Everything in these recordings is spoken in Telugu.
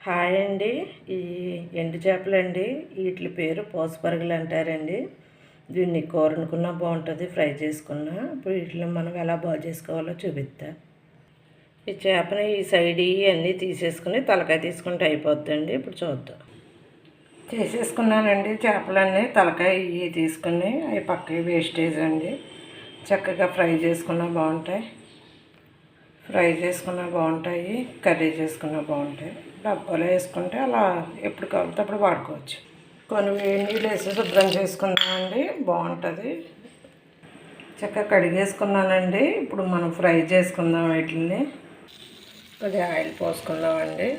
హాయ్ అండి. ఈ ఎండు చేపలండి, వీటి పేరు పోసపరుగులు అంటారండి. దీన్ని కూర వండుకున్నా బాగుంటుంది, ఫ్రై చేసుకున్నా. ఇప్పుడు వీటిని మనం ఎలా బాగు చేసుకోవాలో చూపిస్తా. ఈ చేపని ఈ సైడ్ అన్నీ తీసేసుకుని తలకాయ తీసుకుంటే అయిపోద్దండి. ఇప్పుడు చూద్దాం. తీసేసుకున్నానండి చేపలన్నీ, తలకాయ ఇవి తీసుకుని అవి పక్కకి వేస్టేజ్ అండి. చక్కగా ఫ్రై చేసుకున్నా బాగుంటాయి, కర్రీ చేసుకున్నా బాగుంటాయి. డబ్బాలో వేసుకుంటే అలా ఎప్పుడు కావాలితే అప్పుడు వాడుకోవచ్చు. కొన్ని వేడి నీళ్ళు వేసి శుభ్రం చేసుకుందామండి, బాగుంటుంది. చక్కగా కడిగేసుకున్నానండి. ఇప్పుడు మనం ఫ్రై చేసుకుందాం. వీటిని కొద్దిగా ఆయిల్ పోసుకుందామండి.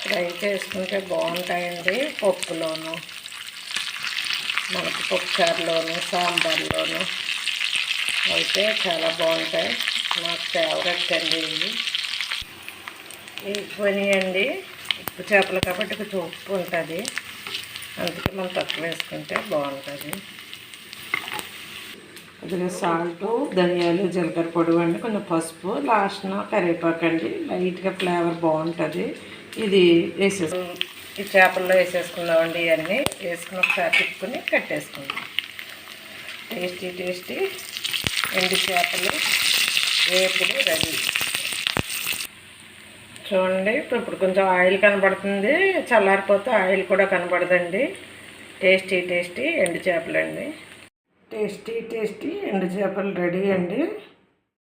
ఫ్రై చేసుకుంటే బాగుంటాయండి. పప్పులోను, మనకు పప్పుచారులోను, సాంబార్లోను అయితే చాలా బాగుంటాయి. నాకు ఫేవరెట్ అండి ఇవి. వేగిపోయినాయండి. ఉప్పు చేపలు కాబట్టి కొంచెం ఉప్పు ఉంటుంది, అందుకే మనం తక్కువ వేసుకుంటే బాగుంటుంది. కొద్దిగా సాల్టు, ధనియాలు, జీలకర్ర పొడి అండి, కొంచెం పసుపు, లాస్ట్న కరివేపాకు అండి. లైట్గా ఫ్లేవర్ బాగుంటుంది. ఇది ఈ చేపల్లో వేసేసుకుందామండి. ఇవన్నీ వేసుకుని ఒకసారి తిప్పుకుని కట్టేసుకుందాం. టేస్టీ ఎండు చేపలు వేపుడు రెడీ. చూడండి, ఇప్పుడు కొంచెం ఆయిల్ కనబడుతుంది. చల్లారిపోతే ఆయిల్ కూడా కనబడదండి. టేస్టీ ఎండు చేపలు అండి. టేస్టీ ఎండు చేపలు రెడీ అండి.